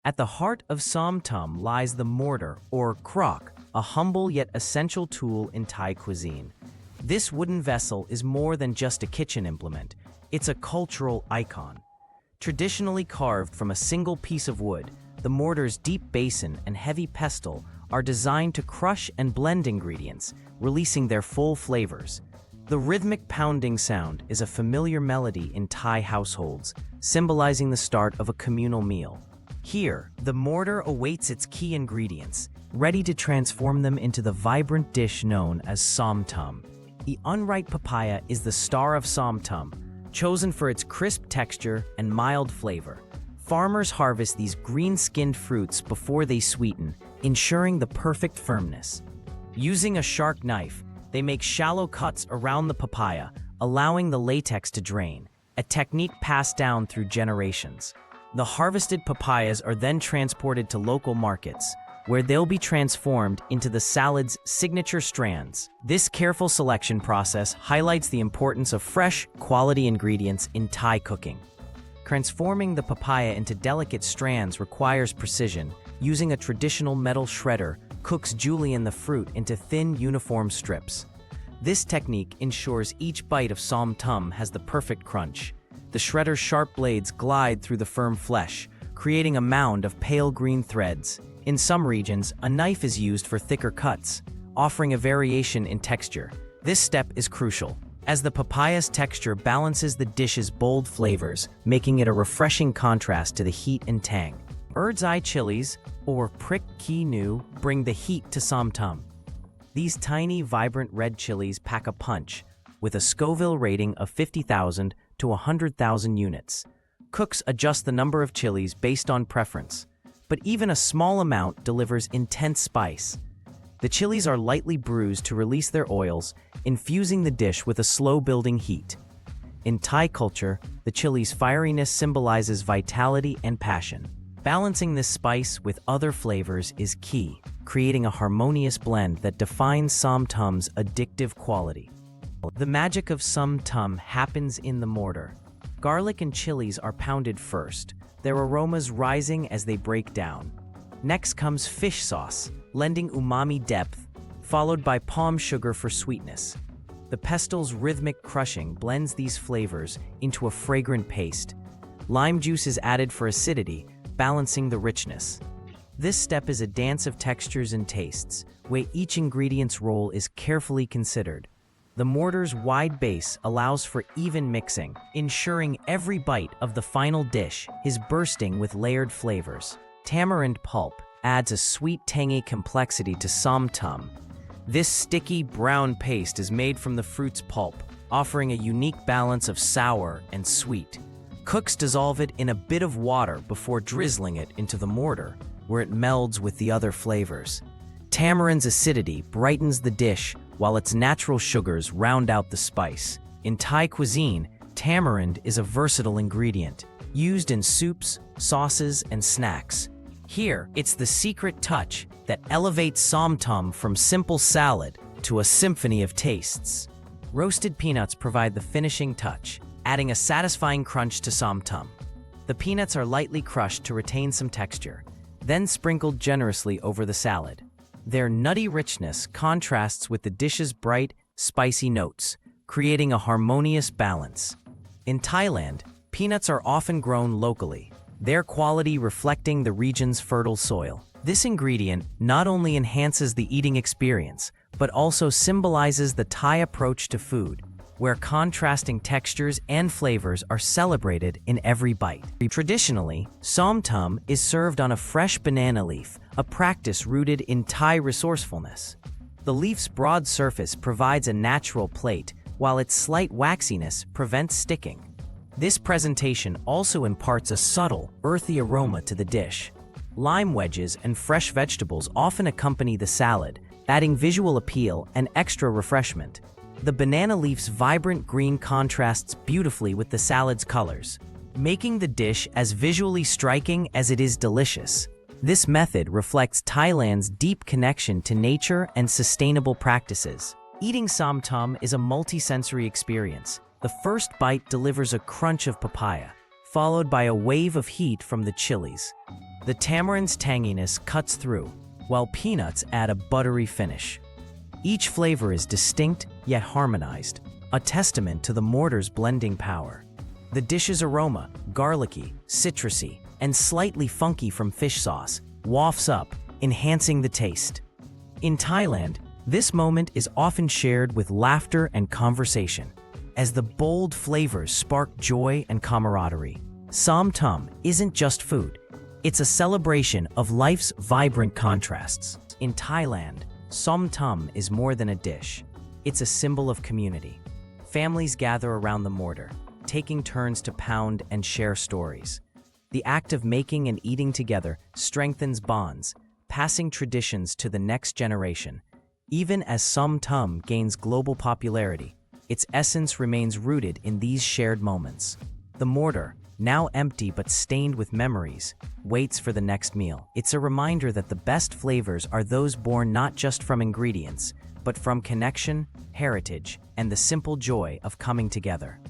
At the heart of Som Tum lies the mortar, or crock, a humble yet essential tool in Thai cuisine. This wooden vessel is more than just a kitchen implement, it's a cultural icon. Traditionally carved from a single piece of wood, the mortar's deep basin and heavy pestle are designed to crush and blend ingredients, releasing their full flavors. The rhythmic pounding sound is a familiar melody in Thai households, symbolizing the start of a communal meal. Here, the mortar awaits its key ingredients, ready to transform them into the vibrant dish known as Som Tum. The unripe papaya is the star of Som Tum, chosen for its crisp texture and mild flavor. Farmers harvest these green-skinned fruits before they sweeten, ensuring the perfect firmness. Using a sharp knife, they make shallow cuts around the papaya, allowing the latex to drain, a technique passed down through generations. The harvested papayas are then transported to local markets, where they'll be transformed into the salad's signature strands. This careful selection process highlights the importance of fresh, quality ingredients in Thai cooking. Transforming the papaya into delicate strands requires precision. Using a traditional metal shredder, cooks julienne the fruit into thin, uniform strips. This technique ensures each bite of Som Tum has the perfect crunch. The shredder's sharp blades glide through the firm flesh, creating a mound of pale green threads. In some regions, a knife is used for thicker cuts, offering a variation in texture. This step is crucial, as the papaya's texture balances the dish's bold flavors, making it a refreshing contrast to the heat and tang. Bird's eye chilies, or prick ki nu, bring the heat to Som Tum. These tiny, vibrant red chilies pack a punch, with a Scoville rating of 50,000 to 100,000 units. Cooks adjust the number of chilies based on preference, but even a small amount delivers intense spice. The chilies are lightly bruised to release their oils, infusing the dish with a slow-building heat. In Thai culture, the chili's fieriness symbolizes vitality and passion. Balancing this spice with other flavors is key, creating a harmonious blend that defines Som Tum's addictive quality. The magic of Som Tum happens in the mortar. Garlic and chilies are pounded first, their aromas rising as they break down. Next comes fish sauce, lending umami depth, followed by palm sugar for sweetness. The pestle's rhythmic crushing blends these flavors into a fragrant paste. Lime juice is added for acidity, balancing the richness. This step is a dance of textures and tastes, where each ingredient's role is carefully considered. The mortar's wide base allows for even mixing, ensuring every bite of the final dish is bursting with layered flavors. Tamarind pulp adds a sweet-tangy complexity to Som Tum. This sticky, brown paste is made from the fruit's pulp, offering a unique balance of sour and sweet. Cooks dissolve it in a bit of water before drizzling it into the mortar, where it melds with the other flavors. Tamarind's acidity brightens the dish, while its natural sugars round out the spice. In Thai cuisine, tamarind is a versatile ingredient, used in soups, sauces, and snacks. Here, it's the secret touch that elevates Som Tum from simple salad to a symphony of tastes. Roasted peanuts provide the finishing touch, adding a satisfying crunch to Som Tum. The peanuts are lightly crushed to retain some texture, then sprinkled generously over the salad. Their nutty richness contrasts with the dish's bright, spicy notes, creating a harmonious balance. In Thailand, peanuts are often grown locally, their quality reflecting the region's fertile soil. This ingredient not only enhances the eating experience, but also symbolizes the Thai approach to food, where contrasting textures and flavors are celebrated in every bite. Traditionally, Som Tum is served on a fresh banana leaf, a practice rooted in Thai resourcefulness. The leaf's broad surface provides a natural plate, while its slight waxiness prevents sticking. This presentation also imparts a subtle, earthy aroma to the dish. Lime wedges and fresh vegetables often accompany the salad, adding visual appeal and extra refreshment. The banana leaf's vibrant green contrasts beautifully with the salad's colors, making the dish as visually striking as it is delicious. This method reflects Thailand's deep connection to nature and sustainable practices. Eating Som Tum is a multi-sensory experience. The first bite delivers a crunch of papaya, followed by a wave of heat from the chilies. The tamarind's tanginess cuts through, while peanuts add a buttery finish. Each flavor is distinct yet harmonized, a testament to the mortar's blending power. The dish's aroma, garlicky, citrusy, and slightly funky from fish sauce, wafts up, enhancing the taste. In Thailand, this moment is often shared with laughter and conversation, as the bold flavors spark joy and camaraderie. Som Tum isn't just food, it's a celebration of life's vibrant contrasts. In Thailand, Som Tum is more than a dish. It's a symbol of community. Families gather around the mortar, taking turns to pound and share stories. The act of making and eating together strengthens bonds, passing traditions to the next generation. Even as Som Tum gains global popularity, its essence remains rooted in these shared moments. The mortar, now empty but stained with memories, waits for the next meal. It's a reminder that the best flavors are those born not just from ingredients, but from connection, heritage, and the simple joy of coming together.